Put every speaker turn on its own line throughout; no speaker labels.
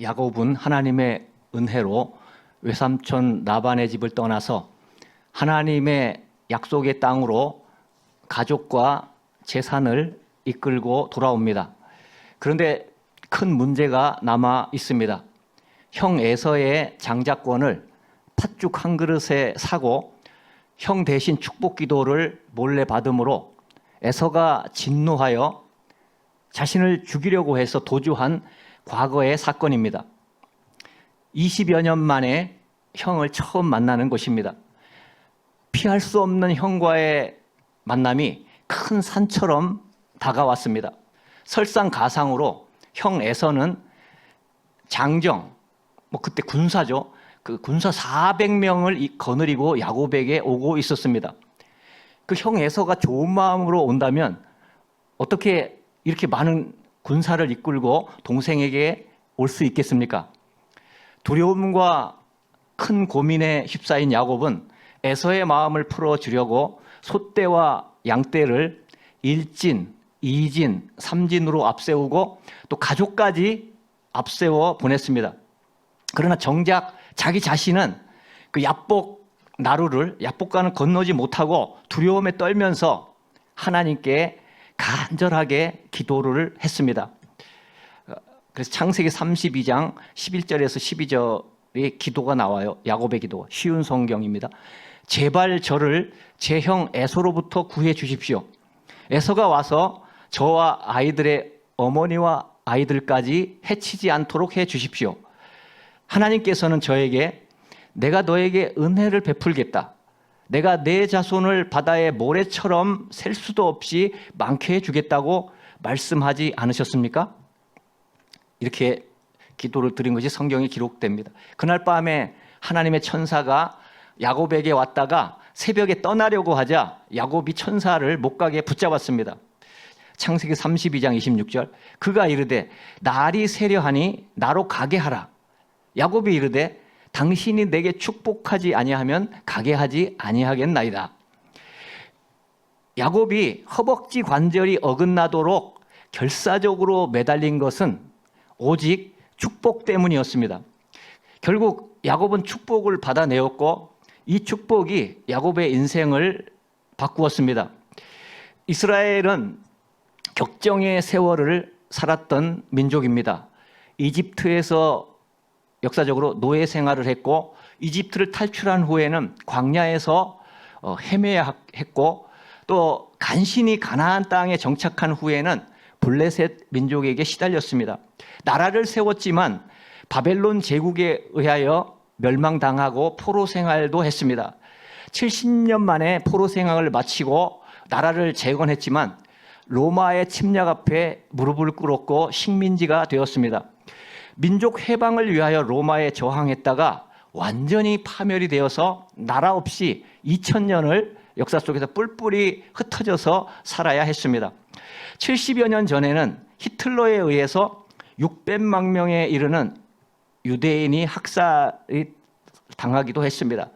야곱은 하나님의 은혜로 외삼촌 라반의 집을 떠나서 하나님의 약속의 땅으로 가족과 재산을 이끌고 돌아옵니다. 그런데 큰 문제가 남아 있습니다. 형 에서의 장자권을 팥죽 한 그릇에 사고 형 대신 축복 기도를 몰래 받음으로 에서가 진노하여 자신을 죽이려고 해서 도주한 과거의 사건입니다. 20여 년 만에 형을 처음 만나는 것입니다. 피할 수 없는 형과의 만남이 큰 산처럼 다가왔습니다. 설상가상으로 형 에서는 장정, 그때 군사죠. 그 군사 400명을 거느리고 야곱에게 오고 있었습니다. 그 형 에서가 좋은 마음으로 온다면 어떻게 이렇게 많은 군사를 이끌고 동생에게 올 수 있겠습니까? 두려움과 큰 고민에 휩싸인 야곱은 에서의 마음을 풀어주려고 소떼와 양떼를 1진, 2진, 3진으로 앞세우고 또 가족까지 앞세워 보냈습니다. 그러나 정작 자기 자신은 그 야복 나루를 야복강을 건너지 못하고 두려움에 떨면서 하나님께 간절하게 기도를 했습니다. 그래서 창세기 32장 11절에서 12절의 기도가 나와요. 야곱의 기도, 쉬운 성경입니다. 제발 저를 제 형 에서로부터 구해 주십시오. 에서가 와서 저와 아이들의 어머니와 아이들까지 해치지 않도록 해 주십시오. 하나님께서는 저에게 내가 너에게 은혜를 베풀겠다. 내가 내 자손을 바다의 모래처럼 셀 수도 없이 많게 해주겠다고 말씀하지 않으셨습니까? 이렇게 기도를 드린 것이 성경에 기록됩니다. 그날 밤에 하나님의 천사가 야곱에게 왔다가 새벽에 떠나려고 하자 야곱이 천사를 못 가게 붙잡았습니다. 창세기 32장 26절 그가 이르되 날이 새려하니 나로 가게 하라. 야곱이 이르되 당신이 내게 축복하지 아니하면 가게 하지 아니하겠나이다. 야곱이 허벅지 관절이 어긋나도록 결사적으로 매달린 것은 오직 축복 때문이었습니다. 결국 야곱은 축복을 받아내었고 이 축복이 야곱의 인생을 바꾸었습니다. 이스라엘은 격정의 세월을 살았던 민족입니다. 이집트에서 역사적으로 노예 생활을 했고 이집트를 탈출한 후에는 광야에서 헤매야 했고 또 간신히 가나안 땅에 정착한 후에는 블레셋 민족에게 시달렸습니다. 나라를 세웠지만 바벨론 제국에 의하여 멸망당하고 포로 생활도 했습니다. 70년 만에 포로 생활을 마치고 나라를 재건했지만 로마의 침략 앞에 무릎을 꿇었고 식민지가 되었습니다. 민족 해방을 위하여 로마에 저항했다가 완전히 파멸이 되어서 나라 없이 2000년을 역사 속에서 뿔뿔이 흩어져서 살아야 했습니다. 70여 년 전에는 히틀러에 의해서 600만 명에 이르는 유대인이 학살이 당하기도 했습니다.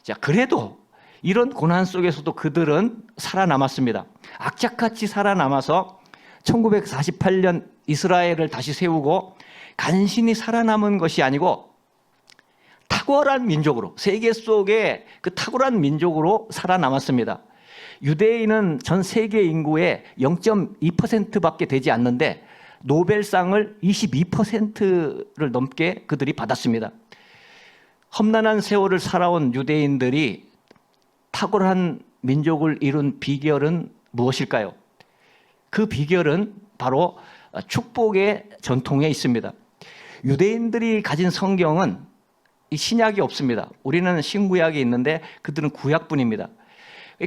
자, 그래도 이런 고난 속에서도 그들은 살아남았습니다. 악착같이 살아남아서 1948년 이스라엘을 다시 세우고 간신히 살아남은 것이 아니고 탁월한 민족으로 세계 속에 그 탁월한 민족으로 살아남았습니다. 유대인은 전 세계 인구의 0.2%밖에 되지 않는데 노벨상을 22%를 넘게 그들이 받았습니다. 험난한 세월을 살아온 유대인들이 탁월한 민족을 이룬 비결은 무엇일까요? 그 비결은 바로 축복의 전통에 있습니다. 유대인들이 가진 성경은 이 신약이 없습니다. 우리는 신구약이 있는데 그들은 구약뿐입니다.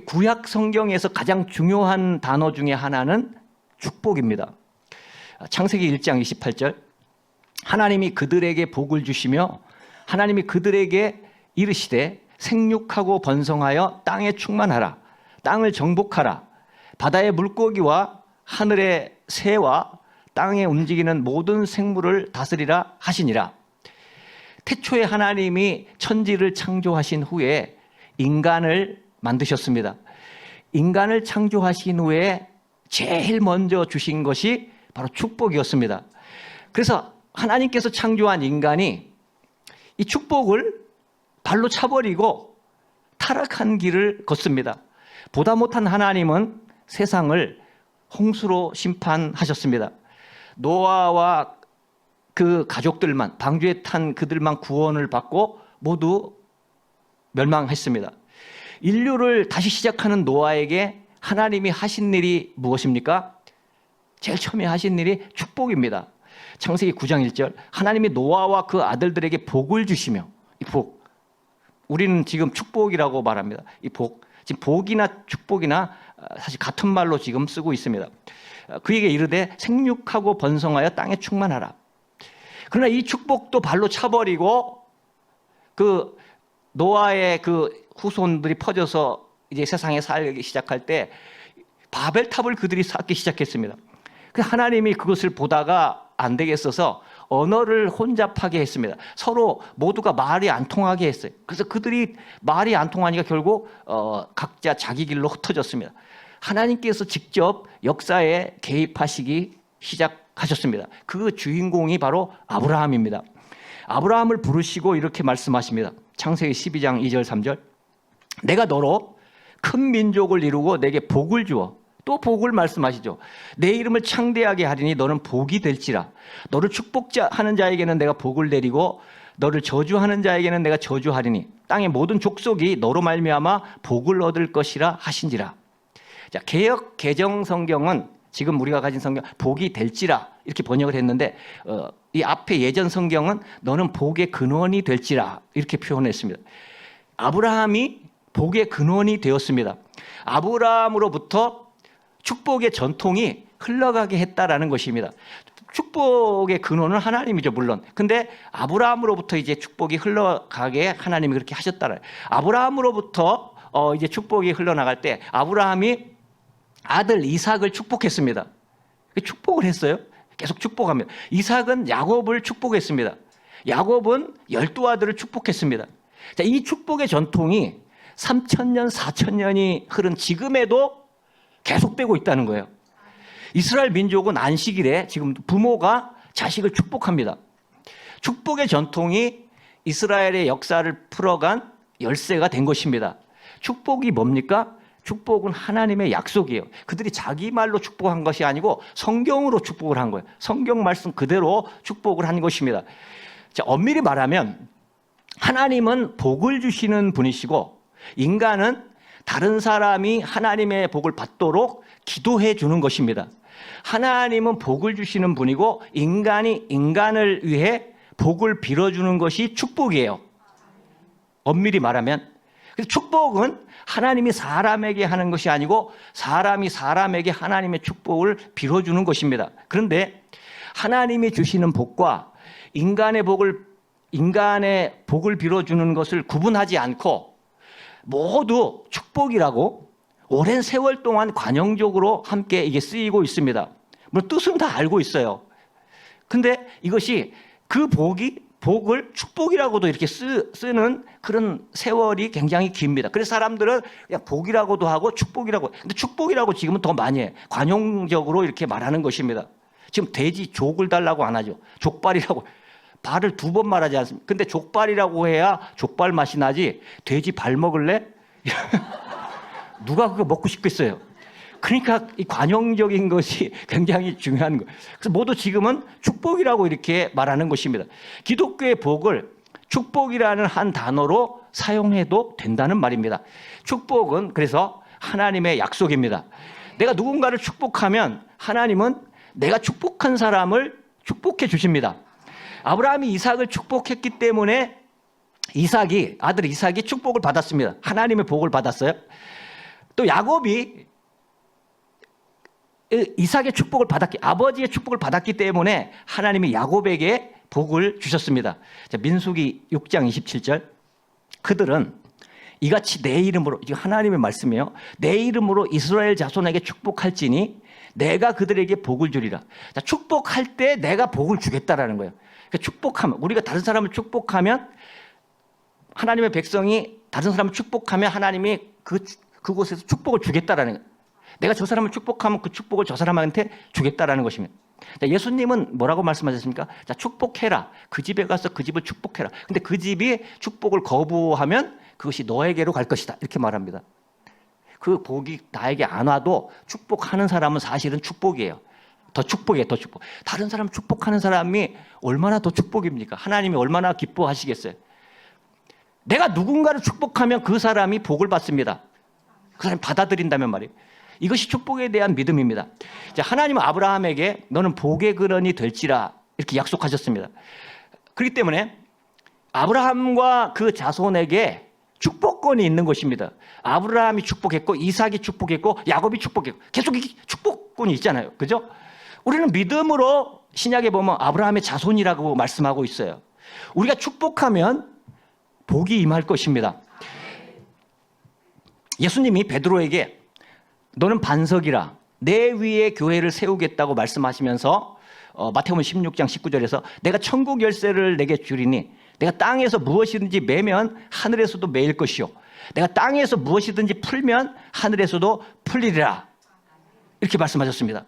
구약 성경에서 가장 중요한 단어 중에 하나는 축복입니다. 창세기 1장 28절 하나님이 그들에게 복을 주시며 하나님이 그들에게 이르시되 생육하고 번성하여 땅에 충만하라. 땅을 정복하라. 바다의 물고기와 하늘의 새와 땅에 움직이는 모든 생물을 다스리라 하시니라. 태초에 하나님이 천지를 창조하신 후에 인간을 만드셨습니다. 인간을 창조하신 후에 제일 먼저 주신 것이 바로 축복이었습니다. 그래서 하나님께서 창조한 인간이 이 축복을 발로 차버리고 타락한 길을 걷습니다. 보다 못한 하나님은 세상을 홍수로 심판하셨습니다. 노아와 그 가족들만, 방주에 탄 그들만 구원을 받고 모두 멸망했습니다. 인류를 다시 시작하는 노아에게 하나님이 하신 일이 무엇입니까? 제일 처음에 하신 일이 축복입니다. 창세기 9장 1절, 하나님이 노아와 그 아들들에게 복을 주시며, 이 복, 우리는 지금 축복이라고 말합니다. 이 복, 지금 복이나 축복이나 사실 같은 말로 지금 쓰고 있습니다. 그에게 이르되 생육하고 번성하여 땅에 충만하라. 그러나 이 축복도 발로 차버리고 그 노아의 그 후손들이 퍼져서 이제 세상에 살기 시작할 때 바벨탑을 그들이 쌓기 시작했습니다. 하나님이 그것을 보다가 안 되겠어서 언어를 혼잡하게 했습니다. 서로 모두가 말이 안 통하게 했어요. 그래서 그들이 말이 안 통하니까 결국 각자 자기 길로 흩어졌습니다. 하나님께서 직접 역사에 개입하시기 시작하셨습니다. 그 주인공이 바로 아브라함입니다. 아브라함을 부르시고 이렇게 말씀하십니다. 창세기 12장 2절 3절, 내가 너로 큰 민족을 이루고 내게 복을 주어, 또 복을 말씀하시죠. 내 이름을 창대하게 하리니 너는 복이 될지라. 너를 축복하는 자에게는 내가 복을 내리고 너를 저주하는 자에게는 내가 저주하리니 땅의 모든 족속이 너로 말미암아 복을 얻을 것이라 하신지라. 자, 개역 개정 성경은 지금 우리가 가진 성경 복이 될지라 이렇게 번역을 했는데 이 앞에 예전 성경은 너는 복의 근원이 될지라 이렇게 표현했습니다. 아브라함이 복의 근원이 되었습니다. 아브라함으로부터 축복의 전통이 흘러가게 했다라는 것입니다. 축복의 근원은 하나님이죠, 물론. 근데 아브라함으로부터 이제 축복이 흘러가게 하나님이 그렇게 하셨다라. 아브라함으로부터 이제 축복이 흘러나갈 때 아브라함이 아들 이삭을 축복했습니다. 축복을 했어요. 계속 축복합니다. 이삭은 야곱을 축복했습니다. 야곱은 12아들을 축복했습니다. 자, 이 축복의 전통이 3,000년, 4,000년이 흐른 지금에도 계속되고 있다는 거예요. 이스라엘 민족은 안식일에 지금 부모가 자식을 축복합니다. 축복의 전통이 이스라엘의 역사를 풀어간 열쇠가 된 것입니다. 축복이 뭡니까? 축복은 하나님의 약속이에요. 그들이 자기 말로 축복한 것이 아니고 성경으로 축복을 한 거예요. 성경 말씀 그대로 축복을 한 것입니다. 자, 엄밀히 말하면 하나님은 복을 주시는 분이시고 인간은 다른 사람이 하나님의 복을 받도록 기도해 주는 것입니다. 하나님은 복을 주시는 분이고 인간이 인간을 위해 복을 빌어주는 것이 축복이에요. 엄밀히 말하면. 그래서 축복은 하나님이 사람에게 하는 것이 아니고 사람이 사람에게 하나님의 축복을 빌어주는 것입니다. 그런데 하나님이 주시는 복과 인간의 복을 빌어주는 것을 구분하지 않고 모두 축복이라고 오랜 세월 동안 관용적으로 함께 이게 쓰이고 있습니다. 물론 뜻은 다 알고 있어요. 근데 이것이 그 복을 축복이라고도 이렇게 쓰는 그런 세월이 굉장히 깁니다. 그래서 사람들은 그냥 복이라고도 하고 축복이라고. 근데 축복이라고 지금은 더 많이 해. 관용적으로 이렇게 말하는 것입니다. 지금 돼지 족을 달라고 안 하죠. 족발이라고. 발을 2번 말하지 않습니까? 근데 족발이라고 해야 족발 맛이 나지 돼지 발 먹을래? 누가 그거 먹고 싶겠어요? 그러니까 이 관용적인 것이 굉장히 중요한 거예요. 그래서 모두 지금은 축복이라고 이렇게 말하는 것입니다. 기독교의 복을 축복이라는 한 단어로 사용해도 된다는 말입니다. 축복은 그래서 하나님의 약속입니다. 내가 누군가를 축복하면 하나님은 내가 축복한 사람을 축복해 주십니다. 아브라함이 이삭을 축복했기 때문에 아들 이삭이 축복을 받았습니다. 하나님의 복을 받았어요. 또 야곱이 이삭의 축복을 아버지의 축복을 받았기 때문에 하나님이 야곱에게 복을 주셨습니다. 자, 민수기 6장 27절. 그들은 이같이 내 이름으로, 이게 하나님의 말씀이에요. 내 이름으로 이스라엘 자손에게 축복할지니 내가 그들에게 복을 주리라. 자, 축복할 때 내가 복을 주겠다라는 거예요. 그러니까 축복하면, 우리가 다른 사람을 축복하면 하나님의 백성이 다른 사람을 축복하면 하나님이 그곳에서 축복을 주겠다라는 거예요. 내가 저 사람을 축복하면 그 축복을 저 사람한테 주겠다라는 것입니다. 자, 예수님은 뭐라고 말씀하셨습니까? 자, 축복해라. 그 집에 가서 그 집을 축복해라. 근데 그 집이 축복을 거부하면 그것이 너에게로 갈 것이다. 이렇게 말합니다. 그 복이 나에게 안 와도 축복하는 사람은 사실은 축복이에요. 더 축복이에요, 더 축복. 다른 사람 축복하는 사람이 얼마나 더 축복입니까? 하나님이 얼마나 기뻐하시겠어요? 내가 누군가를 축복하면 그 사람이 복을 받습니다. 그 사람이 받아들인다면 말이에요. 이것이 축복에 대한 믿음입니다. 하나님은 아브라함에게 너는 복의 근원이 될지라 이렇게 약속하셨습니다. 그렇기 때문에 아브라함과 그 자손에게 축복권이 있는 것입니다. 아브라함이 축복했고 이삭이 축복했고 야곱이 축복했고 계속 축복권이 있잖아요. 그죠? 우리는 믿음으로 신약에 보면 아브라함의 자손이라고 말씀하고 있어요. 우리가 축복하면 복이 임할 것입니다. 예수님이 베드로에게 너는 반석이라 내 위에 교회를 세우겠다고 말씀하시면서 마태복음 16장 19절에서 내가 천국 열쇠를 내게 주리니 내가 땅에서 무엇이든지 매면 하늘에서도 매일 것이요 내가 땅에서 무엇이든지 풀면 하늘에서도 풀리리라 이렇게 말씀하셨습니다.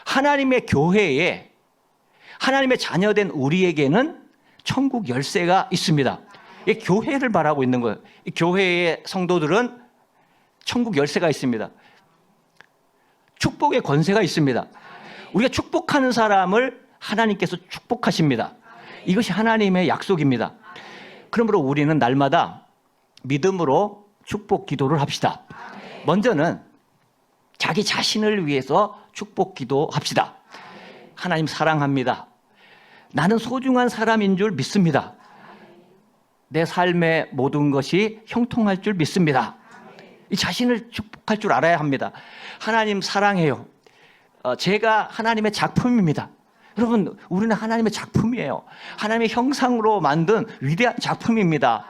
하나님의 교회에 하나님의 자녀된 우리에게는 천국 열쇠가 있습니다. 이 교회를 말하고 있는 거예요. 이 교회의 성도들은 천국 열쇠가 있습니다. 축복의 권세가 있습니다. 우리가 축복하는 사람을 하나님께서 축복하십니다. 이것이 하나님의 약속입니다. 그러므로 우리는 날마다 믿음으로 축복 기도를 합시다. 먼저는 자기 자신을 위해서 축복 기도합시다. 하나님 사랑합니다. 나는 소중한 사람인 줄 믿습니다. 내 삶의 모든 것이 형통할 줄 믿습니다. 이 자신을 축복할 줄 알아야 합니다. 하나님 사랑해요. 제가 하나님의 작품입니다. 여러분, 우리는 하나님의 작품이에요. 하나님의 형상으로 만든 위대한 작품입니다.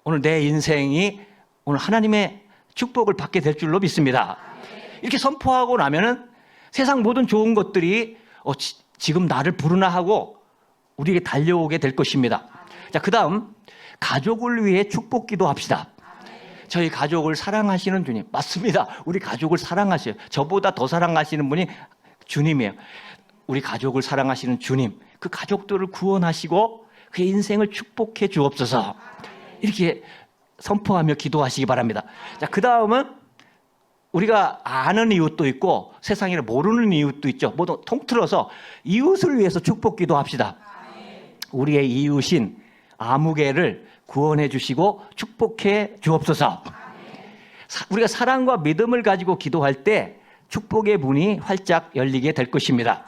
오늘 내 인생이 오늘 하나님의 축복을 받게 될 줄로 믿습니다. 이렇게 선포하고 나면은 세상 모든 좋은 것들이 지금 나를 부르나 하고 우리에게 달려오게 될 것입니다. 자, 그 다음 가족을 위해 축복 기도합시다. 저희 가족을 사랑하시는 주님. 맞습니다. 우리 가족을 사랑하셔요. 저보다 더 사랑하시는 분이 주님이에요. 우리 가족을 사랑하시는 주님. 그 가족들을 구원하시고 그의 인생을 축복해 주옵소서. 이렇게 선포하며 기도하시기 바랍니다. 자, 그 다음은 우리가 아는 이웃도 있고 세상에 모르는 이웃도 있죠. 모두 통틀어서 이웃을 위해서 축복 기도합시다. 우리의 이웃인 아무개를 구원해 주시고 축복해 주옵소서. 우리가 사랑과 믿음을 가지고 기도할 때 축복의 문이 활짝 열리게 될 것입니다.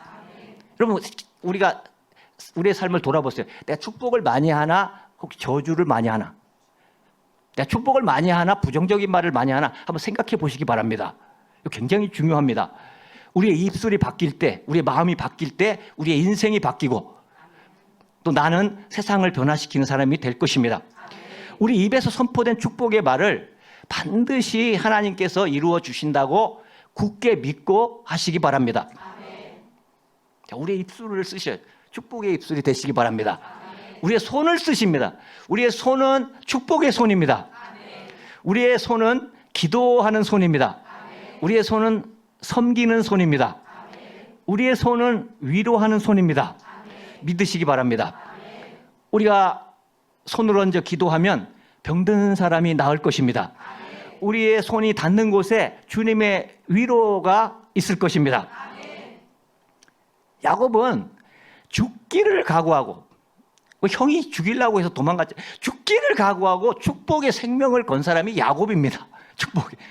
여러분, 우리가 우리의 삶을 돌아보세요. 내가 축복을 많이 하나 혹시 저주를 많이 하나? 내가 축복을 많이 하나 부정적인 말을 많이 하나 한번 생각해 보시기 바랍니다. 이거 굉장히 중요합니다. 우리의 입술이 바뀔 때, 우리의 마음이 바뀔 때 우리의 인생이 바뀌고 또 나는 세상을 변화시키는 사람이 될 것입니다. 우리 입에서 선포된 축복의 말을 반드시 하나님께서 이루어 주신다고 굳게 믿고 하시기 바랍니다. 자, 우리의 입술을 쓰셔요. 축복의 입술이 되시기 바랍니다. 우리의 손을 쓰십니다. 우리의 손은 축복의 손입니다. 우리의 손은 기도하는 손입니다. 우리의 손은 섬기는 손입니다. 우리의 손은 위로하는 손입니다. 믿으시기 바랍니다. 우리가 손을 얹어 기도하면 병든 사람이 나을 것입니다. 우리의 손이 닿는 곳에 주님의 위로가 있을 것입니다. 야곱은 죽기를 각오하고 형이 죽이려고 해서 도망갔지. 죽기를 각오하고 축복의 생명을 건 사람이 야곱입니다.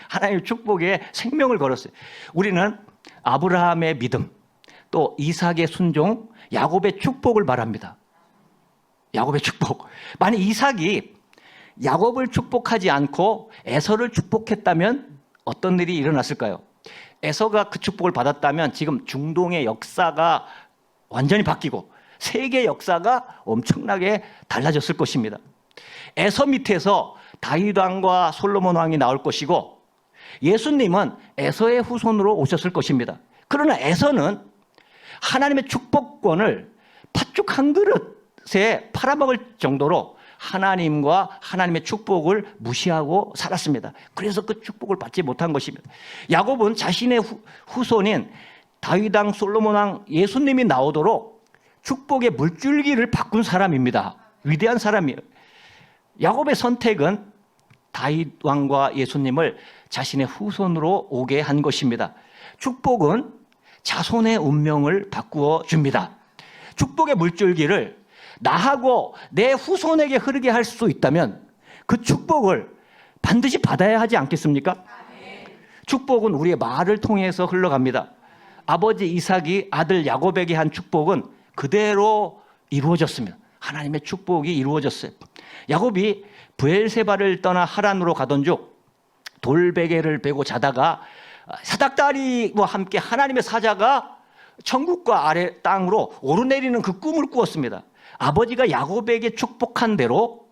하나님의 축복에 생명을 걸었어요. 우리는 아브라함의 믿음, 또 이삭의 순종, 야곱의 축복을 바랍니다. 야곱의 축복. 만약 이삭이 야곱을 축복하지 않고 에서를 축복했다면 어떤 일이 일어났을까요? 에서가 그 축복을 받았다면 지금 중동의 역사가 완전히 바뀌고 세계 역사가 엄청나게 달라졌을 것입니다. 에서 밑에서 다윗 왕과 솔로몬 왕이 나올 것이고 예수님은 에서의 후손으로 오셨을 것입니다. 그러나 에서는 하나님의 축복권을 팥죽 한 그릇에 팔아먹을 정도로 하나님과 하나님의 축복을 무시하고 살았습니다. 그래서 그 축복을 받지 못한 것입니다. 야곱은 자신의 후손인 다윗 왕, 솔로몬 왕, 예수님이 나오도록 축복의 물줄기를 바꾼 사람입니다. 위대한 사람이에요. 야곱의 선택은 다윗 왕과 예수님을 자신의 후손으로 오게 한 것입니다. 축복은 자손의 운명을 바꾸어 줍니다. 축복의 물줄기를 나하고 내 후손에게 흐르게 할 수 있다면 그 축복을 반드시 받아야 하지 않겠습니까? 축복은 우리의 말을 통해서 흘러갑니다. 아버지 이삭이 아들 야곱에게 한 축복은 그대로 이루어졌습니다. 하나님의 축복이 이루어졌어요. 야곱이 브엘세바를 떠나 하란으로 가던 중 돌베개를 베고 자다가 사닥다리와 함께 하나님의 사자가 천국과 아래 땅으로 오르내리는 그 꿈을 꾸었습니다. 아버지가 야곱에게 축복한 대로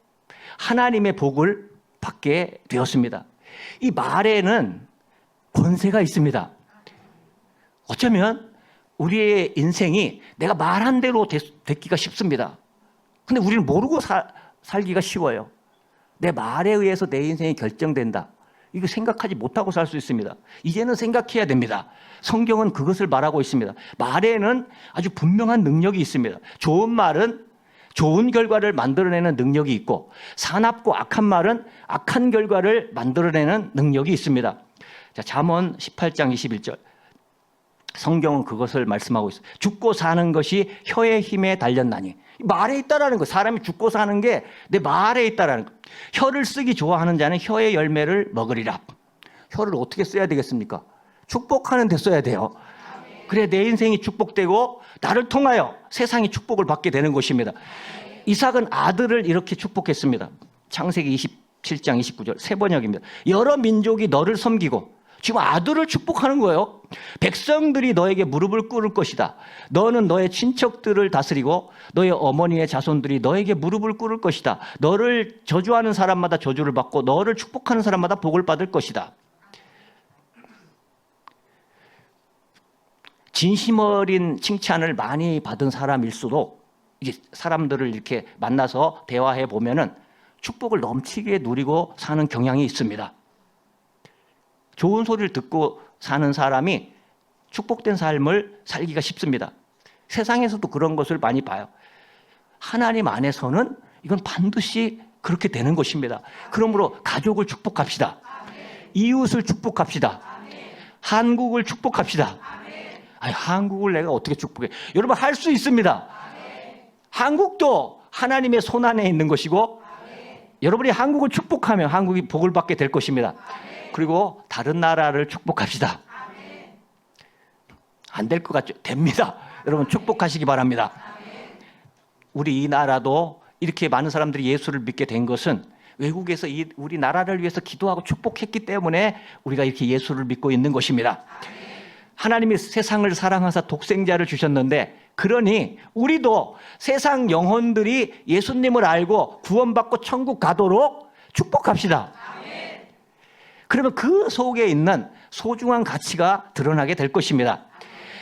하나님의 복을 받게 되었습니다. 이 말에는 권세가 있습니다. 어쩌면 우리의 인생이 내가 말한 대로 됐기가 쉽습니다. 근데 우리는 모르고 살기가 쉬워요. 내 말에 의해서 내 인생이 결정된다. 이거 생각하지 못하고 살 수 있습니다. 이제는 생각해야 됩니다. 성경은 그것을 말하고 있습니다. 말에는 아주 분명한 능력이 있습니다. 좋은 말은 좋은 결과를 만들어내는 능력이 있고, 사납고 악한 말은 악한 결과를 만들어내는 능력이 있습니다. 자, 잠언 18장 21절. 성경은 그것을 말씀하고 있어요. 죽고 사는 것이 혀의 힘에 달렸나니. 말에 있다라는 거. 사람이 죽고 사는 게 내 말에 있다라는 거. 혀를 쓰기 좋아하는 자는 혀의 열매를 먹으리라. 혀를 어떻게 써야 되겠습니까? 축복하는 데 써야 돼요. 그래 내 인생이 축복되고 나를 통하여 세상이 축복을 받게 되는 것입니다. 이삭은 아들을 이렇게 축복했습니다. 창세기 27장 29절 세 번역입니다. 여러 민족이 너를 섬기고, 지금 아들을 축복하는 거예요. 백성들이 너에게 무릎을 꿇을 것이다. 너는 너의 친척들을 다스리고 너의 어머니의 자손들이 너에게 무릎을 꿇을 것이다. 너를 저주하는 사람마다 저주를 받고 너를 축복하는 사람마다 복을 받을 것이다. 진심 어린 칭찬을 많이 받은 사람일수록 이제 사람들을 이렇게 만나서 대화해 보면은 축복을 넘치게 누리고 사는 경향이 있습니다. 좋은 소리를 듣고 사는 사람이 축복된 삶을 살기가 쉽습니다. 세상에서도 그런 것을 많이 봐요. 하나님 안에서는 이건 반드시 그렇게 되는 것입니다. 그러므로 가족을 축복합시다. 이웃을 축복합시다. 한국을 축복합시다. 아니, 한국을 내가 어떻게 축복해? 여러분 할 수 있습니다. 한국도 하나님의 손안에 있는 것이고, 여러분이 한국을 축복하면 한국이 복을 받게 될 것입니다. 그리고 다른 나라를 축복합시다. 안 될 것 같죠? 됩니다. 여러분 축복하시기 바랍니다. 우리 이 나라도 이렇게 많은 사람들이 예수를 믿게 된 것은 외국에서 우리 나라를 위해서 기도하고 축복했기 때문에 우리가 이렇게 예수를 믿고 있는 것입니다. 하나님이 세상을 사랑하사 독생자를 주셨는데, 그러니 우리도 세상 영혼들이 예수님을 알고 구원받고 천국 가도록 축복합시다. 그러면 그 속에 있는 소중한 가치가 드러나게 될 것입니다.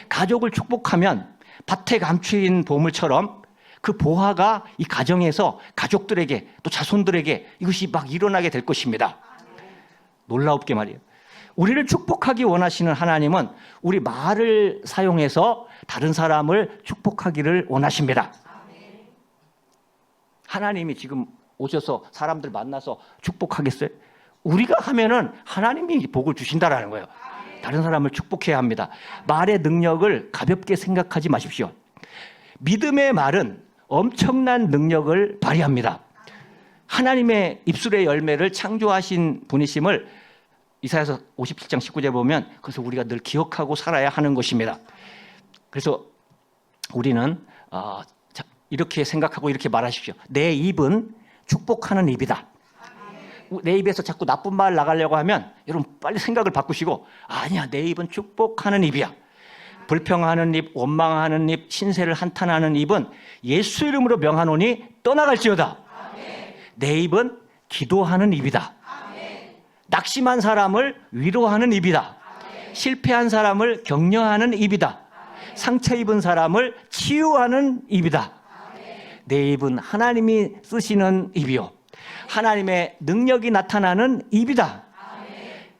가족을 축복하면 밭에 감추인 보물처럼 그 보화가 이 가정에서 가족들에게 또 자손들에게 이것이 막 일어나게 될 것입니다. 놀라웁게 말이에요. 우리를 축복하기 원하시는 하나님은 우리 말을 사용해서 다른 사람을 축복하기를 원하십니다. 하나님이 지금 오셔서 사람들 만나서 축복하겠어요? 우리가 하면은 하나님이 복을 주신다라는 거예요. 다른 사람을 축복해야 합니다. 말의 능력을 가볍게 생각하지 마십시오. 믿음의 말은 엄청난 능력을 발휘합니다. 하나님의 입술의 열매를 창조하신 분이심을 이사야서 57장 19절에 보면, 그래서 우리가 늘 기억하고 살아야 하는 것입니다. 그래서 우리는 이렇게 생각하고 이렇게 말하십시오. 내 입은 축복하는 입이다. 내 입에서 자꾸 나쁜 말 나가려고 하면 여러분 빨리 생각을 바꾸시고, 아니야, 내 입은 축복하는 입이야. 불평하는 입, 원망하는 입, 신세를 한탄하는 입은 예수 이름으로 명하노니 떠나갈지어다. 내 입은 기도하는 입이다. 낙심한 사람을 위로하는 입이다. 실패한 사람을 격려하는 입이다. 상처 입은 사람을 치유하는 입이다. 내 입은 하나님이 쓰시는 입이요, 하나님의 능력이 나타나는 입이다.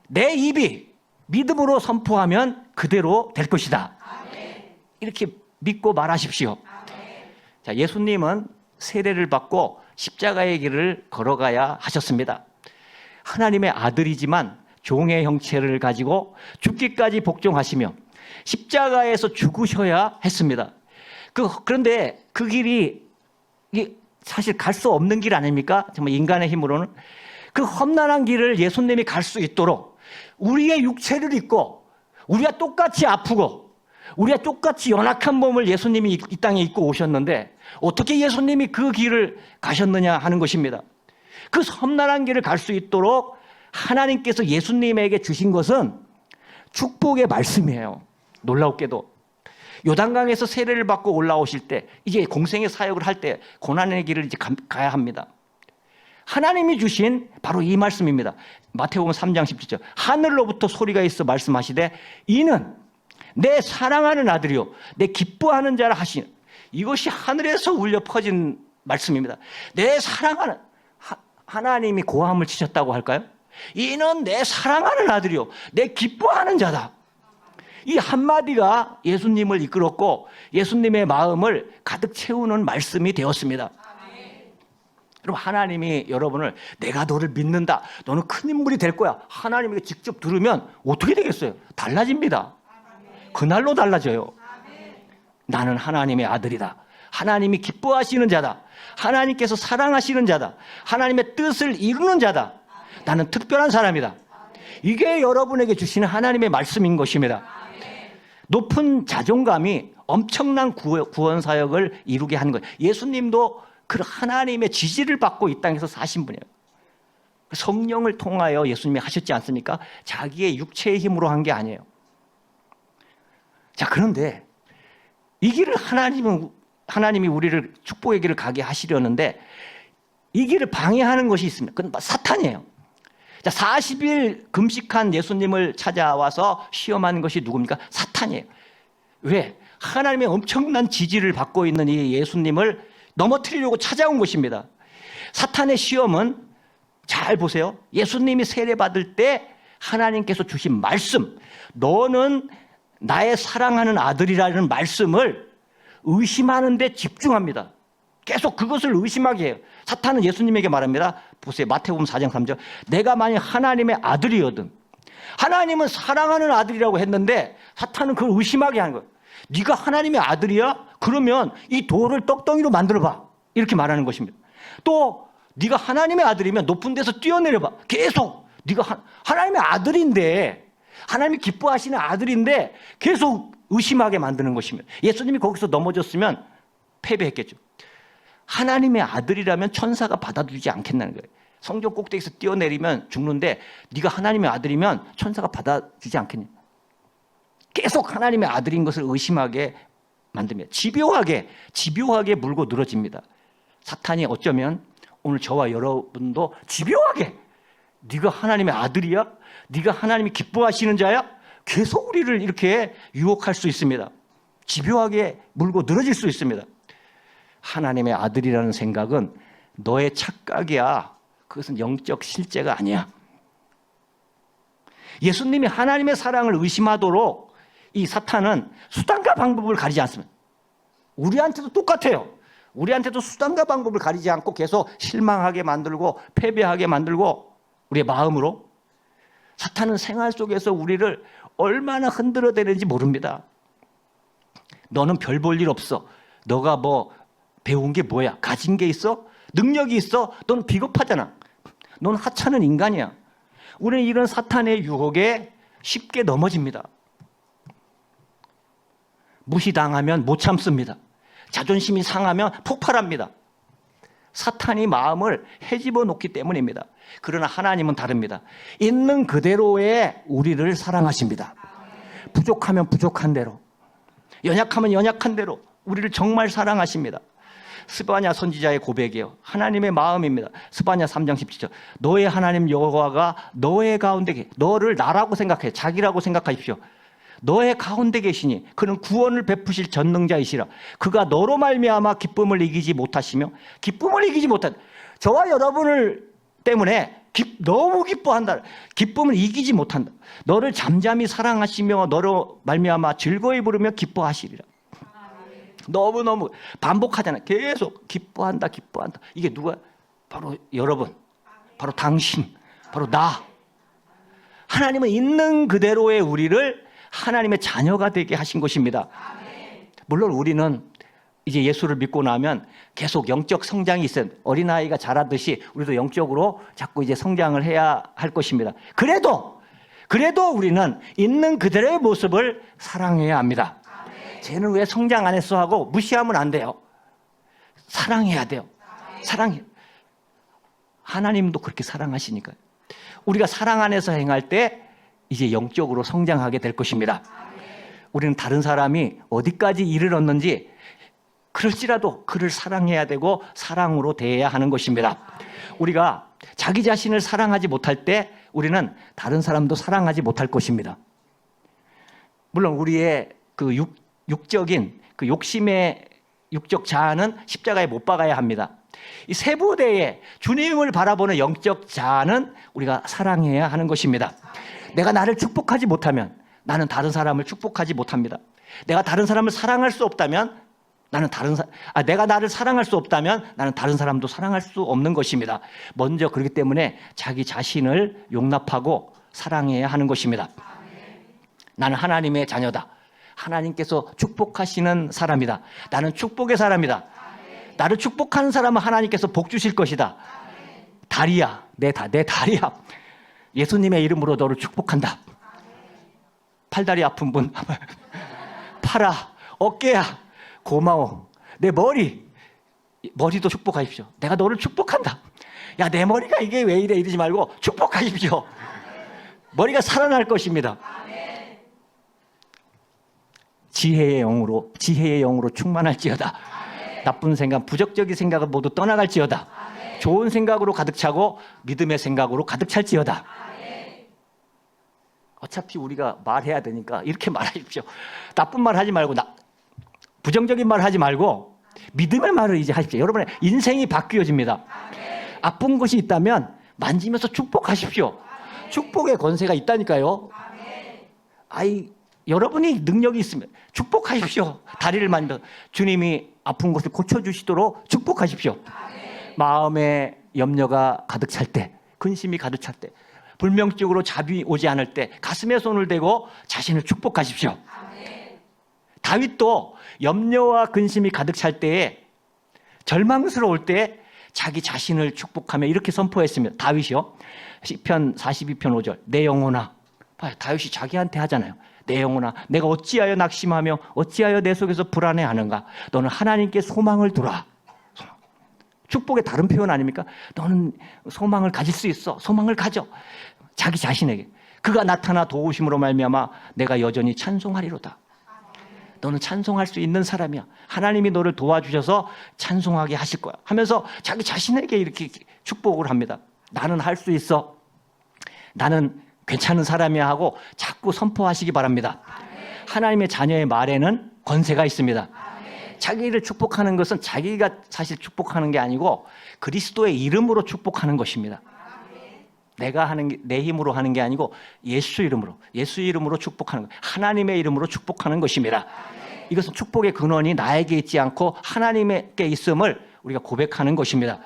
내 입이 믿음으로 선포하면 그대로 될 것이다. 이렇게 믿고 말하십시오. 자, 예수님은 세례를 받고 십자가의 길을 걸어가야 하셨습니다. 하나님의 아들이지만 종의 형체를 가지고 죽기까지 복종하시며 십자가에서 죽으셔야 했습니다. 그런데 그 길이 사실 갈 수 없는 길 아닙니까? 정말 인간의 힘으로는. 그 험난한 길을 예수님이 갈 수 있도록 우리의 육체를 입고 우리가 똑같이 아프고 우리가 똑같이 연약한 몸을 예수님이 이 땅에 입고 오셨는데 어떻게 예수님이 그 길을 가셨느냐 하는 것입니다. 그 험난한 길을 갈 수 있도록 하나님께서 예수님에게 주신 것은 축복의 말씀이에요. 놀랍게도 요단강에서 세례를 받고 올라오실 때 이제 공생의 사역을 할 때 고난의 길을 이제 가야 합니다. 하나님이 주신 바로 이 말씀입니다. 마태복음 3장 17절 하늘로부터 소리가 있어 말씀하시되 이는 내 사랑하는 아들이요 내 기뻐하는 자라 하시는, 이것이 하늘에서 울려 퍼진 말씀입니다. 내 사랑하는, 하나님이 고함을 치셨다고 할까요? 이는 내 사랑하는 아들이요 내 기뻐하는 자다. 이 한마디가 예수님을 이끌었고 예수님의 마음을 가득 채우는 말씀이 되었습니다. 그럼 하나님이 여러분을 내가 너를 믿는다, 너는 큰 인물이 될 거야, 하나님에게 직접 들으면 어떻게 되겠어요? 달라집니다. 그날로 달라져요. 나는 하나님의 아들이다, 하나님이 기뻐하시는 자다, 하나님께서 사랑하시는 자다, 하나님의 뜻을 이루는 자다, 나는 특별한 사람이다. 이게 여러분에게 주시는 하나님의 말씀인 것입니다. 높은 자존감이 엄청난 구원 사역을 이루게 하는 거예요. 예수님도 그 하나님의 지지를 받고 이 땅에서 사신 분이에요. 성령을 통하여 예수님이 하셨지 않습니까? 자기의 육체의 힘으로 한 게 아니에요. 자, 그런데 이 길을 하나님이 우리를 축복의 길을 가게 하시려는데 이 길을 방해하는 것이 있습니다. 그건 사탄이에요. 자, 40일 금식한 예수님을 찾아와서 시험하는 것이 누굽니까? 사탄이에요. 왜? 하나님의 엄청난 지지를 받고 있는 이 예수님을 넘어뜨리려고 찾아온 것입니다. 사탄의 시험은 잘 보세요. 예수님이 세례받을 때 하나님께서 주신 말씀, 너는 나의 사랑하는 아들이라는 말씀을 의심하는 데 집중합니다. 계속 그것을 의심하게 해요. 사탄은 예수님에게 말합니다. 보세요. 마태복음 4장 3절 내가 만약 하나님의 아들이거든, 하나님은 사랑하는 아들이라고 했는데 사탄은 그걸 의심하게 하는 거예요. 네가 하나님의 아들이야? 그러면 이 돌을 떡덩이로 만들어봐, 이렇게 말하는 것입니다. 또 네가 하나님의 아들이면 높은 데서 뛰어내려봐. 계속 네가 하나님의 아들인데, 하나님이 기뻐하시는 아들인데 계속 의심하게 만드는 것입니다. 예수님이 거기서 넘어졌으면 패배했겠죠. 하나님의 아들이라면 천사가 받아주지 않겠다는 거예요. 성전 꼭대기에서 뛰어내리면 죽는데 네가 하나님의 아들이면 천사가 받아주지 않겠냐. 계속 하나님의 아들인 것을 의심하게 만듭니다. 집요하게 물고 늘어집니다. 사탄이 어쩌면 오늘 저와 여러분도 집요하게 네가 하나님의 아들이야? 네가 하나님이 기뻐하시는 자야? 계속 우리를 이렇게 유혹할 수 있습니다. 집요하게 물고 늘어질 수 있습니다. 하나님의 아들이라는 생각은 너의 착각이야. 그것은 영적 실제가 아니야. 예수님이 하나님의 사랑을 의심하도록 이 사탄은 수단과 방법을 가리지 않습니다. 우리한테도 똑같아요. 우리한테도 수단과 방법을 가리지 않고 계속 실망하게 만들고 패배하게 만들고 우리의 마음으로. 사탄은 생활 속에서 우리를 얼마나 흔들어대는지 모릅니다. 너는 별 볼 일 없어. 너가 뭐 배운 게 뭐야? 가진 게 있어? 능력이 있어? 넌 비겁하잖아. 넌 하찮은 인간이야. 우리는 이런 사탄의 유혹에 쉽게 넘어집니다. 무시당하면 못 참습니다. 자존심이 상하면 폭발합니다. 사탄이 마음을 헤집어 놓기 때문입니다. 그러나 하나님은 다릅니다. 있는 그대로의 우리를 사랑하십니다. 부족하면 부족한 대로, 연약하면 연약한 대로 우리를 정말 사랑하십니다. 스바냐 선지자의 고백이에요. 하나님의 마음입니다. 스바냐 3장 17절 너의 하나님 여호와가 너의 가운데 너를 나라고 생각해, 자기라고 생각하십시오. 너의 가운데 계시니 그는 구원을 베푸실 전능자이시라. 그가 너로 말미암아 기쁨을 이기지 못하시며 기쁨을 이기지 못한, 저와 여러분을 때문에 너무 기뻐한다. 기쁨을 이기지 못한다. 너를 잠잠히 사랑하시며 너로 말미암아 즐거이 부르며 기뻐하시리라. 너무너무 반복하잖아요. 계속 기뻐한다, 기뻐한다. 이게 누가? 바로 여러분, 바로 당신, 바로 나. 하나님은 있는 그대로의 우리를 하나님의 자녀가 되게 하신 것입니다. 물론 우리는 이제 예수를 믿고 나면 계속 영적 성장이 있어요. 어린아이가 자라듯이 우리도 영적으로 자꾸 이제 성장을 해야 할 것입니다. 그래도 우리는 있는 그대로의 모습을 사랑해야 합니다. 쟤는 왜 성장 안 했어 하고 무시하면 안 돼요. 사랑해야 돼요. 사랑해. 하나님도 그렇게 사랑하시니까요. 우리가 사랑 안에서 행할 때 이제 영적으로 성장하게 될 것입니다. 우리는 다른 사람이 어디까지 이르렀는지 그럴지라도 그를 사랑해야 되고 사랑으로 대해야 하는 것입니다. 우리가 자기 자신을 사랑하지 못할 때 우리는 다른 사람도 사랑하지 못할 것입니다. 물론 우리의 그 육적인 그 욕심의 육적 자아는 십자가에 못 박아야 합니다. 이 세부대에 주님을 바라보는 영적 자아는 우리가 사랑해야 하는 것입니다. 내가 나를 축복하지 못하면 나는 다른 사람을 축복하지 못합니다. 내가 다른 사람을 사랑할 수 없다면 내가 나를 사랑할 수 없다면 나는 다른 사람도 사랑할 수 없는 것입니다. 먼저 그렇기 때문에 자기 자신을 용납하고 사랑해야 하는 것입니다. 나는 하나님의 자녀다. 하나님께서 축복하시는 사람이다. 나는 축복의 사람이다. 나를 축복하는 사람은 하나님께서 복 주실 것이다. 다리야, 내 다리야. 예수님의 이름으로 너를 축복한다. 팔다리 아픈 분, 팔아, 어깨야, 고마워. 내 머리도 축복하십시오. 내가 너를 축복한다. 야, 내 머리가 이게 왜 이래 이러지 말고 축복하십시오. 머리가 살아날 것입니다. 지혜의 영으로 충만할지어다. 나쁜 생각, 부정적인 생각은 모두 떠나갈지어다. 좋은 생각으로 가득 차고 믿음의 생각으로 가득 찰지어다. 어차피 우리가 말해야 되니까 이렇게 말하십시오. 나쁜 말 하지 말고 부정적인 말 하지 말고 믿음의 말을 이제 하십시오. 여러분의 인생이 바뀌어집니다. 아픈 것이 있다면 만지면서 축복하십시오. 축복의 권세가 있다니까요. 여러분이 능력이 있으면 축복하십시오. 다리를 만져 주님이 아픈 것을 고쳐주시도록 축복하십시오. 마음에 염려가 가득 찰 때, 근심이 가득 찰 때, 불명적으로 잡이 오지 않을 때 가슴에 손을 대고 자신을 축복하십시오. 다윗도 염려와 근심이 가득 찰 때에 절망스러울 때 자기 자신을 축복하며 이렇게 선포했습니다. 다윗이요. 시편 42편 5절. 내 영혼아. 봐요. 다윗이 자기한테 하잖아요. 내 영혼아, 내가 어찌하여 낙심하며 어찌하여 내 속에서 불안해하는가? 너는 하나님께 소망을 두라. 축복의 다른 표현 아닙니까? 너는 소망을 가질 수 있어. 소망을 가져. 자기 자신에게. 그가 나타나 도우심으로 말미암아 내가 여전히 찬송하리로다. 너는 찬송할 수 있는 사람이야. 하나님이 너를 도와주셔서 찬송하게 하실 거야. 하면서 자기 자신에게 이렇게 축복을 합니다. 나는 할 수 있어. 나는 괜찮은 사람이야 하고 자꾸 선포하시기 바랍니다. 하나님의 자녀의 말에는 권세가 있습니다. 자기를 축복하는 것은 자기가 사실 축복하는 게 아니고 그리스도의 이름으로 축복하는 것입니다. 내가 하는 게, 내 힘으로 하는 게 아니고 예수 이름으로 축복하는 것, 하나님의 이름으로 축복하는 것입니다. 이것은 축복의 근원이 나에게 있지 않고 하나님께 있음을 우리가 고백하는 것입니다.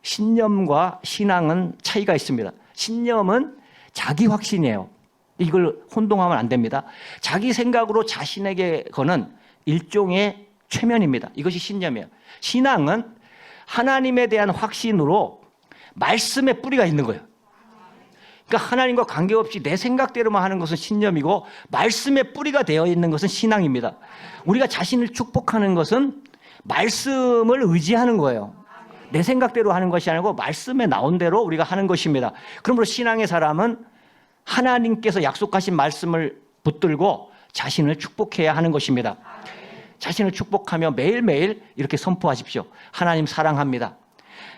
신념과 신앙은 차이가 있습니다. 신념은 자기 확신이에요. 이걸 혼동하면 안 됩니다. 자기 생각으로 자신에게 거는 일종의 최면입니다. 이것이 신념이에요. 신앙은 하나님에 대한 확신으로 말씀의 뿌리가 있는 거예요. 그러니까 하나님과 관계없이 내 생각대로만 하는 것은 신념이고 말씀의 뿌리가 되어 있는 것은 신앙입니다. 우리가 자신을 축복하는 것은 말씀을 의지하는 거예요. 내 생각대로 하는 것이 아니고 말씀에 나온 대로 우리가 하는 것입니다. 그러므로 신앙의 사람은 하나님께서 약속하신 말씀을 붙들고 자신을 축복해야 하는 것입니다. 자신을 축복하며 매일매일 이렇게 선포하십시오. 하나님 사랑합니다.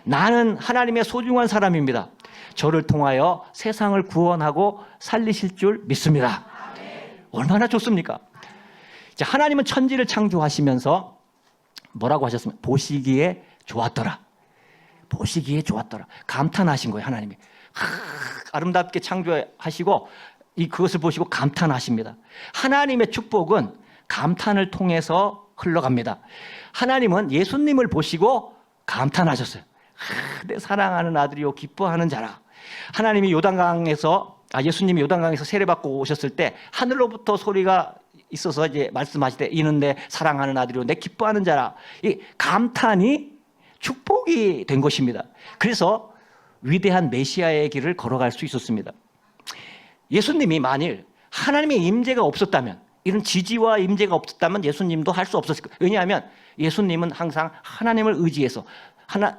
나는 하나님의 소중한 사람입니다. 저를 통하여 세상을 구원하고 살리실 줄 믿습니다. 얼마나 좋습니까? 자, 하나님은 천지를 창조하시면서 뭐라고 하셨습니까? 보시기에 좋았더라. 보시기에 좋았더라. 감탄하신 거예요, 하나님이. 아름답게 창조하시고 그것을 보시고 감탄하십니다. 하나님의 축복은 감탄을 통해서 흘러갑니다. 하나님은 예수님을 보시고 감탄하셨어요. 내 사랑하는 아들이요 기뻐하는 자라. 하나님이 예수님이 요단강에서 세례받고 오셨을 때 하늘로부터 소리가 있어서 이제 말씀하시되 이는 내 사랑하는 아들이요 내 기뻐하는 자라. 이 감탄이 축복이 된 것입니다. 그래서 위대한 메시아의 길을 걸어갈 수 있었습니다. 예수님이 만일 하나님의 임재가 없었다면, 이런 지지와 임재가 없었다면 예수님도 할 수 없었을 거예요. 왜냐하면 예수님은 항상 하나님을 의지해서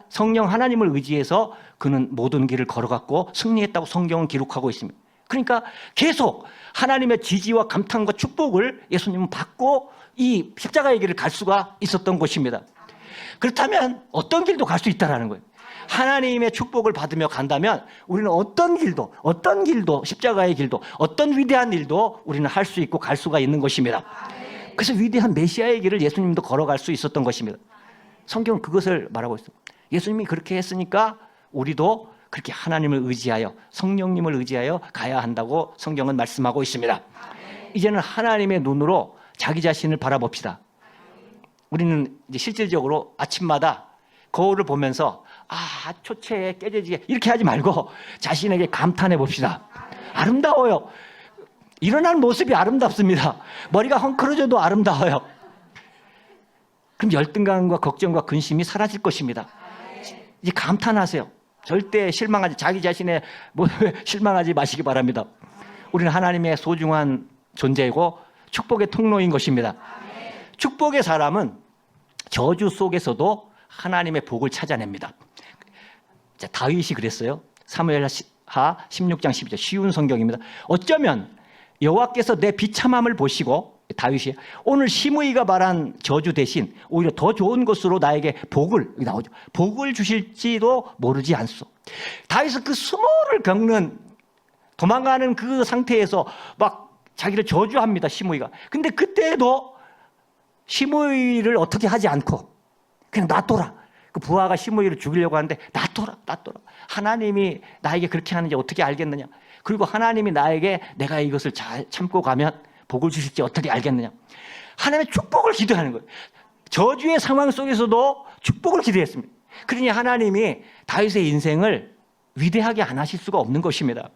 성령 하나님을 의지해서 그는 모든 길을 걸어갔고 승리했다고 성경은 기록하고 있습니다. 그러니까 계속 하나님의 지지와 감탄과 축복을 예수님은 받고 이 십자가의 길을 갈 수가 있었던 것입니다. 그렇다면 어떤 길도 갈 수 있다는 거예요. 하나님의 축복을 받으며 간다면 우리는 어떤 길도 십자가의 길도 어떤 위대한 일도 우리는 할 수 있고 갈 수가 있는 것입니다. 그래서 위대한 메시아의 길을 예수님도 걸어갈 수 있었던 것입니다. 성경은 그것을 말하고 있습니다. 예수님이 그렇게 했으니까 우리도 그렇게 하나님을 의지하여 성령님을 의지하여 가야 한다고 성경은 말씀하고 있습니다. 이제는 하나님의 눈으로 자기 자신을 바라봅시다. 우리는 이제 실질적으로 아침마다 거울을 보면서 초췌해 깨져지게 이렇게 하지 말고 자신에게 감탄해 봅시다. 아름다워요. 일어난 모습이 아름답습니다. 머리가 헝클어져도 아름다워요. 그럼 열등감과 걱정과 근심이 사라질 것입니다. 이제 감탄하세요. 절대 자기 자신의 모습에 실망하지 마시기 바랍니다. 우리는 하나님의 소중한 존재이고 축복의 통로인 것입니다. 축복의 사람은 저주 속에서도 하나님의 복을 찾아냅니다. 다윗이 그랬어요. 사무엘하 16장 12절 쉬운 성경입니다. 어쩌면 여호와께서 내 비참함을 보시고, 다윗이 오늘 시므이가 말한 저주 대신 오히려 더 좋은 것으로 나에게 복을 주실지도 모르지 않소. 다윗은 그 수모를 겪는, 도망가는 그 상태에서 막 자기를 저주합니다. 시므이가. 근데 그때도 시므이를 어떻게 하지 않고 그냥 놔둬라. 그 부하가 시므이를 죽이려고 하는데 놔둬라. 하나님이 나에게 그렇게 하는지 어떻게 알겠느냐. 그리고 하나님이 나에게 내가 이것을 잘 참고 가면 복을 주실지 어떻게 알겠느냐. 하나님의 축복을 기도하는 거예요. 저주의 상황 속에서도 축복을 기도했습니다. 그러니 하나님이 다윗의 인생을 위대하게 안 하실 수가 없는 것입니다.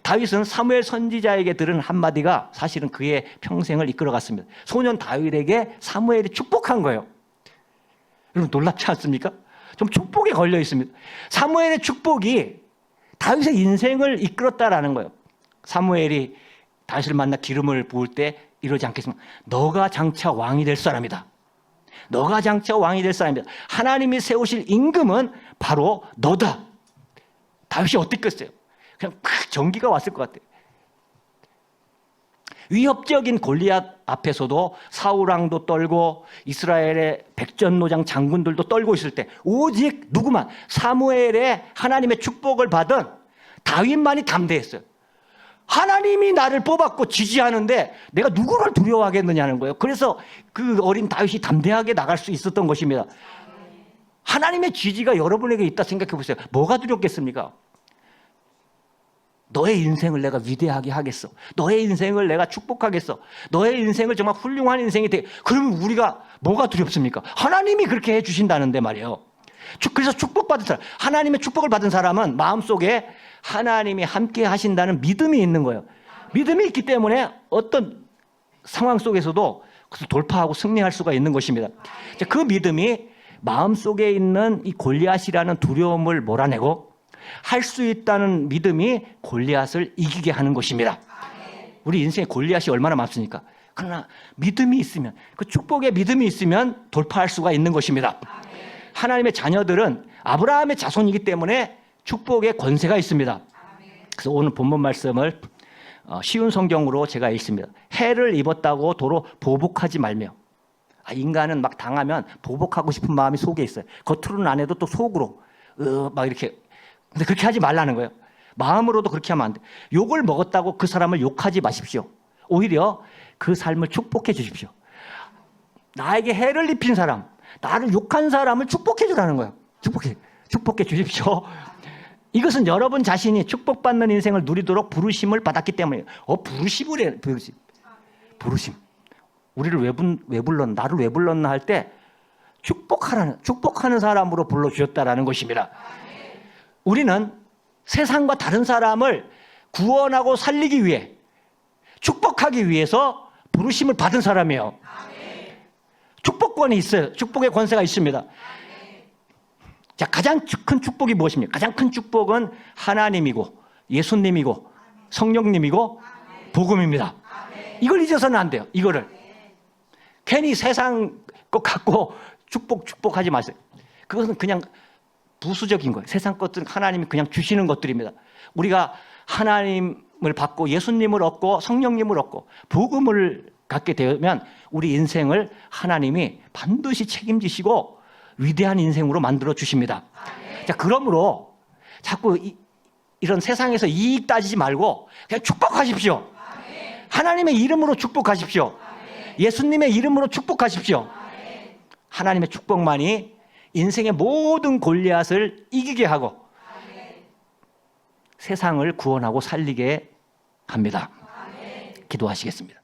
다윗은 사무엘 선지자에게 들은 한마디가 사실은 그의 평생을 이끌어갔습니다. 소년 다윗에게 사무엘이 축복한 거예요. 여러분 놀랍지 않습니까? 좀 축복에 걸려 있습니다. 사무엘의 축복이 다윗의 인생을 이끌었다라는 거예요. 사무엘이 다윗을 만나 기름을 부을 때 이러지 않겠습니까? 너가 장차 왕이 될 사람이다. 너가 장차 왕이 될 사람이다. 하나님이 세우실 임금은 바로 너다. 다윗이 어땠겠어요? 그냥 전기가 왔을 것 같아요. 위협적인 골리앗 앞에서도 사울왕도 떨고 이스라엘의 백전노장 장군들도 떨고 있을 때 오직 누구만 사무엘의 하나님의 축복을 받은 다윗만이 담대했어요. 하나님이 나를 뽑았고 지지하는데 내가 누구를 두려워하겠느냐는 거예요. 그래서 그 어린 다윗이 담대하게 나갈 수 있었던 것입니다. 하나님의 지지가 여러분에게 있다 생각해 보세요. 뭐가 두렵겠습니까? 너의 인생을 내가 위대하게 하겠어. 너의 인생을 내가 축복하겠어. 너의 인생을 정말 훌륭한 인생이 돼. 그러면 우리가 뭐가 두렵습니까? 하나님이 그렇게 해주신다는데 말이에요. 그래서 축복받은 사람, 하나님의 축복을 받은 사람은 마음속에 하나님이 함께 하신다는 믿음이 있는 거예요. 믿음이 있기 때문에 어떤 상황 속에서도 돌파하고 승리할 수가 있는 것입니다. 그 믿음이 마음속에 있는 이 골리앗이라는 두려움을 몰아내고 할 수 있다는 믿음이 골리앗을 이기게 하는 것입니다. 우리 인생에 골리앗이 얼마나 많습니까? 그러나 믿음이 있으면, 그 축복의 믿음이 있으면 돌파할 수가 있는 것입니다. 하나님의 자녀들은 아브라함의 자손이기 때문에 축복의 권세가 있습니다. 그래서 오늘 본문 말씀을 쉬운 성경으로 제가 읽습니다. 해를 입었다고 도로 보복하지 말며. 인간은 막 당하면 보복하고 싶은 마음이 속에 있어요. 겉으로는 안 해도 또 속으로 막 이렇게. 근데 그렇게 하지 말라는 거예요. 마음으로도 그렇게 하면 안 돼. 욕을 먹었다고 그 사람을 욕하지 마십시오. 오히려 그 삶을 축복해 주십시오. 나에게 해를 입힌 사람, 나를 욕한 사람을 축복해 주라는 거예요. 축복해 주십시오. 이것은 여러분 자신이 축복받는 인생을 누리도록 부르심을 받았기 때문이에요. 부르심. 우리를 왜 불렀나, 나를 왜 불렀나 할 때 축복하는 사람으로 불러주셨다라는 것입니다. 우리는 세상과 다른 사람을 구원하고 살리기 위해, 축복하기 위해서 부르심을 받은 사람이에요. 축복권이 있어요. 축복의 권세가 있습니다. 자, 가장 큰 축복이 무엇입니까? 가장 큰 축복은 하나님이고 예수님이고 성령님이고 복음입니다. 이걸 잊어서는 안 돼요. 이거를 괜히 세상 것 갖고 축복하지 마세요. 그것은 그냥 부수적인 거예요. 세상 것들은 하나님이 그냥 주시는 것들입니다. 우리가 하나님을 받고 예수님을 얻고 성령님을 얻고 복음을 갖게 되면 우리 인생을 하나님이 반드시 책임지시고 위대한 인생으로 만들어 주십니다. 자, 그러므로 자꾸 이런 세상에서 이익 따지지 말고 그냥 축복하십시오. 하나님의 이름으로 축복하십시오. 예수님의 이름으로 축복하십시오. 하나님의 축복만이 인생의 모든 골리앗을 이기게 하고 세상을 구원하고 살리게 합니다. 기도하시겠습니다.